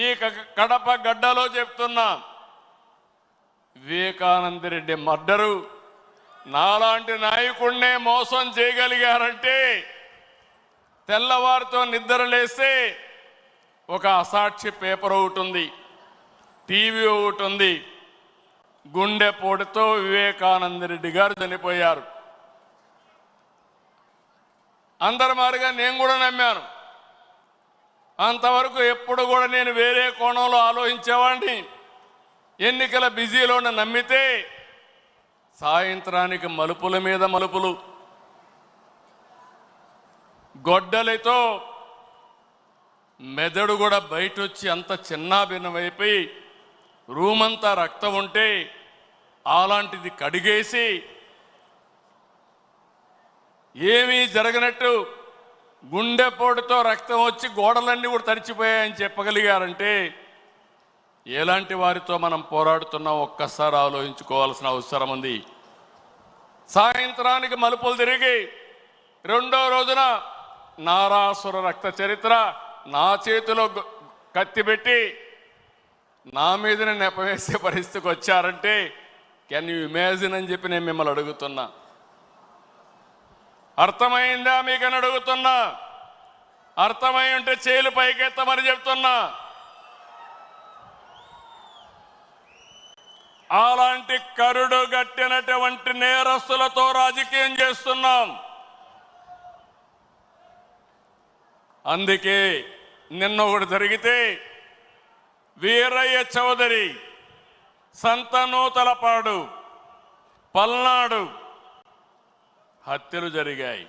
ఈ కడప గడ్డలో చెప్తున్నా, వివేకానంద రెడ్డి మర్డరు నాలాంటి నాయకుడినే మోసం చేయగలిగారంటే తెల్లవారితో నిద్ర లేస్తే ఒక అసాక్షి పేపర్ ఒకటి ఉంది, టీవీ ఒకటి ఉంది. గుండెపోటుతో వివేకానంద రెడ్డి గారు చనిపోయారు. అందరి మాదిరిగా నేను కూడా నమ్మాను. అంతవరకు ఎప్పుడు కూడా నేను వేరే కోణంలో ఆలోచించేవాడిని. ఎన్నికల బిజీలో నమ్మితే సాయంత్రానికి మలుపుల మీద మలుపులు, గొడ్డలితో మెదడు కూడా బయట వచ్చి అంత చిన్నాభిన్నమైపోయి రూమంతా రక్తం ఉంటే అలాంటిది కడిగేసి ఏమీ జరగనట్టు గుండెపోటుతో రక్తం వచ్చి గోడలన్నీ కూడా తడిచిపోయాయని చెప్పగలిగారంటే ఎలాంటి వారితో మనం పోరాడుతున్నాం ఒక్కసారి ఆలోచించుకోవాల్సిన అవసరం ఉంది. సాయంత్రానికి మలుపులు తిరిగి రెండో రోజున నారాసుర రక్త చరిత్ర నా చేతిలో కత్తి పెట్టి నా మీదనే నెపవేసే పరిస్థితికి వచ్చారంటే కెన్ యూ ఇమాజిన్ అని చెప్పి నేను మిమ్మల్ని అడుగుతున్నా. అర్థమైందా మీకని అడుగుతున్నా. అర్థమై ఉంటే చేలు పైకెత్తమని చెప్తున్నా. అలాంటి కరుడు గట్టినటువంటి నేరస్తులతో రాజకీయం చేస్తున్నాం. అందుకే నిన్న ఒకటి జరిగితే వీరయ్య చౌదరి, సంతనూతలపాడు, పల్నాడు హత్యలు జరిగాయి.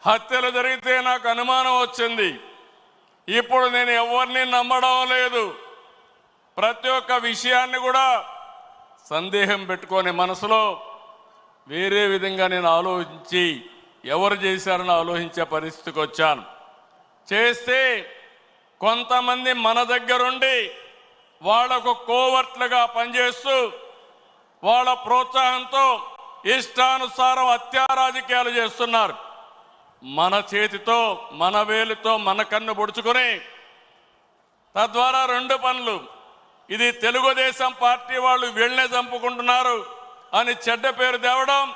హత్యలు జరిగితే నాకు అనుమానం వచ్చింది. ఇప్పుడు నేను ఎవరిని నమ్మడం లేదు. ప్రతి ఒక్క విషయాన్ని కూడా సందేహం పెట్టుకొని మనసులో వేరే విధంగా నేను ఆలోచించి ఎవరు చేశారని ఆలోచించే పరిస్థితికి వచ్చాను. చేస్తే కొంతమంది మన దగ్గరుండి వాళ్లకు కోవర్ట్లుగా పనిచేస్తూ వాళ్ళ ప్రోత్సాహంతో ఇష్టానుసారం హత్యా రాజకీయాలు చేస్తున్నారు. మన చేతితో మన వేలుతో మన కన్ను పొడుచుకొని తద్వారా రెండు పనులు, ఇది తెలుగుదేశం పార్టీ వాళ్ళు వీళ్ళనే చంపుకుంటున్నారు అని చెడ్డ పేరు తేవడం,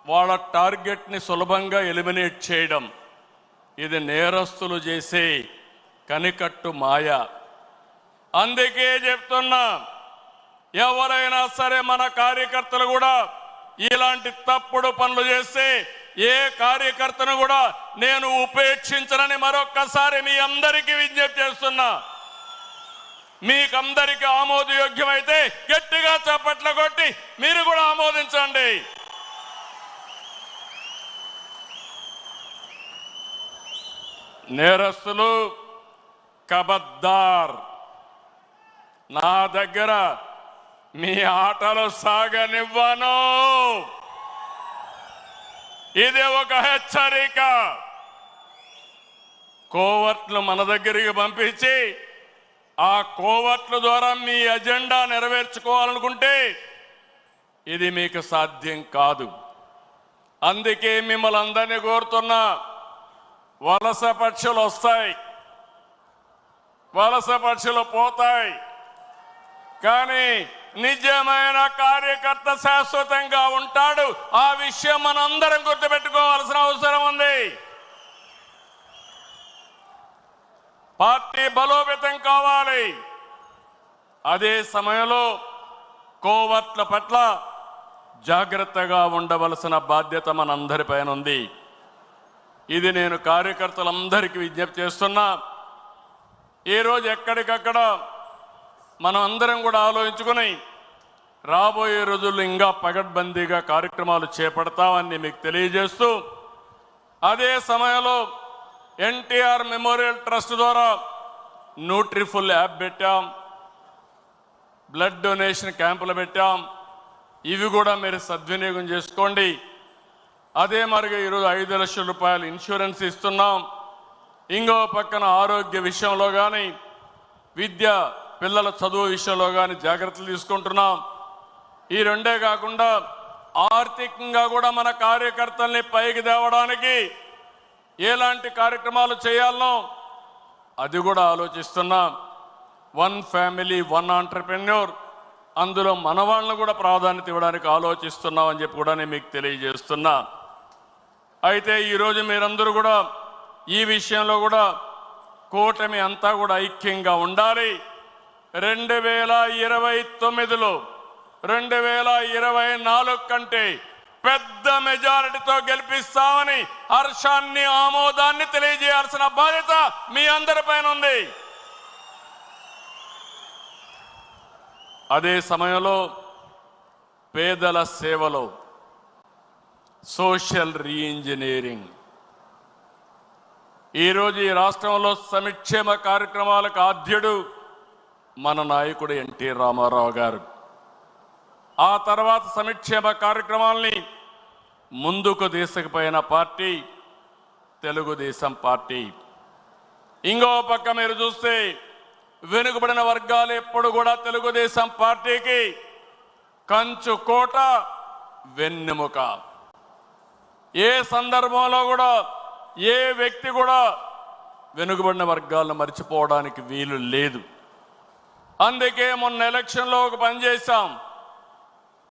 వాళ్ళ టార్గెట్ని సులభంగా ఎలిమినేట్ చేయడం, ఇది నేరస్తులు చేసే కనికట్టు మాయ. అందుకే చెప్తున్నా, ఎవరైనా సరే మన కార్యకర్తలు కూడా ఇలాంటి తప్పుడు పనులు చేస్తే ఏ కార్యకర్తను కూడా నేను ఉపేక్షించనని మరొక్కసారి మీ అందరికీ విజ్ఞప్తి చేస్తున్నా. మీకందరికీ ఆమోదయోగ్యమైతే గట్టిగా చప్పట్లు కొట్టి మీరు కూడా ఆమోదించండి. నేరస్తులు కబద్దార్, నా దగ్గర మీ ఆటలు సాగనివ్వను. ఇది ఒక హెచ్చరిక. కోవర్ట్లు మన దగ్గరికి పంపించి ఆ కోవర్ట్ల ద్వారా మీ అజెండా నెరవేర్చుకోవాలనుకుంటే ఇది మీకు సాధ్యం కాదు. అందుకే మిమ్మల్ని అందరినీ కోరుతున్నా, వలస పక్షులు వస్తాయి, వలస పక్షులు పోతాయి, కానీ నిజమైన కార్యకర్త శాశ్వతంగా ఉంటాడు. ఆ విషయం మనందరం గుర్తుపెట్టుకోవాల్సిన అవసరం ఉంది. పార్టీ బలోపేతం కావాలి. అదే సమయంలో కోవర్ట్ల పట్ల జాగ్రత్తగా ఉండవలసిన బాధ్యత మనందరిపైన ఉంది. ఇది నేను కార్యకర్తలందరికీ విజ్ఞప్తి చేస్తున్నా. ఈరోజు ఎక్కడికక్కడ మనం అందరం కూడా ఆలోచించుకుని రాబోయే రోజుల్లో ఇంకా పగడ్బందీగా కార్యక్రమాలు చేపడతామని మీకు తెలియజేస్తూ, అదే సమయంలో ఎన్టీఆర్ మెమోరియల్ ట్రస్ట్ ద్వారా న్యూట్రిఫుల్ యాప్ పెట్టాం, బ్లడ్ డొనేషన్ క్యాంపులు పెట్టాం. ఇవి కూడా మీరు సద్వినియోగం చేసుకోండి. అదే మరిగా ఈరోజు 5 లక్షల రూపాయలు ఇన్సూరెన్స్ ఇస్తున్నాం. ఇంకో పక్కన ఆరోగ్య విషయంలో కానీ, విద్య పిల్లల చదువు విషయంలో కానీ జాగ్రత్తలు తీసుకుంటున్నాం. ఈ రెండే కాకుండా ఆర్థికంగా కూడా మన కార్యకర్తల్ని పైకి తేవడానికి ఎలాంటి కార్యక్రమాలు చేయాలనో అది కూడా ఆలోచిస్తున్నాం. 1 ఫ్యామిలీ 1 ఆంటర్‌ప్రెన్యూర్, అందులో మన వాళ్ళను కూడా ప్రాధాన్యత ఇవ్వడానికి ఆలోచిస్తున్నాం అని చెప్పి కూడా నేను మీకు తెలియజేస్తున్నా. అయితే ఈరోజు మీరందరూ కూడా ఈ విషయంలో కూడా కూటమి అంతా కూడా ఐక్యంగా ఉండాలి. 2029లో 2024 కంటే పెద్ద మెజారిటీతో గెలిపిస్తామని హర్షాన్ని ఆమోదాన్ని తెలియజేయాల్సిన బాధ్యత మీ అందరిపైన ఉంది. అదే సమయంలో పేదల సేవలో సోషల్ రీఇంజనీరింగ్, ఈరోజు ఈ రాష్ట్రంలో సంక్షేమ కార్యక్రమాలకు ఆద్యుడు మన నాయకుడు ఎన్టీ రామారావు గారు. ఆ తర్వాత సంక్షేమ కార్యక్రమాల్ని ముందుకు తీసుకుపోయిన పార్టీ తెలుగుదేశం పార్టీ. ఇంకో పక్క మీరు చూస్తే వెనుకబడిన వర్గాలు ఎప్పుడు కూడా తెలుగుదేశం పార్టీకి కంచుకోట, వెన్నెముక. ఏ సందర్భంలో కూడా ఏ వ్యక్తి కూడా వెనుకబడిన వర్గాలను మర్చిపోవడానికి వీలు లేదు. అందుకే మొన్న ఎలక్షన్లో ఒక పని చేశాం.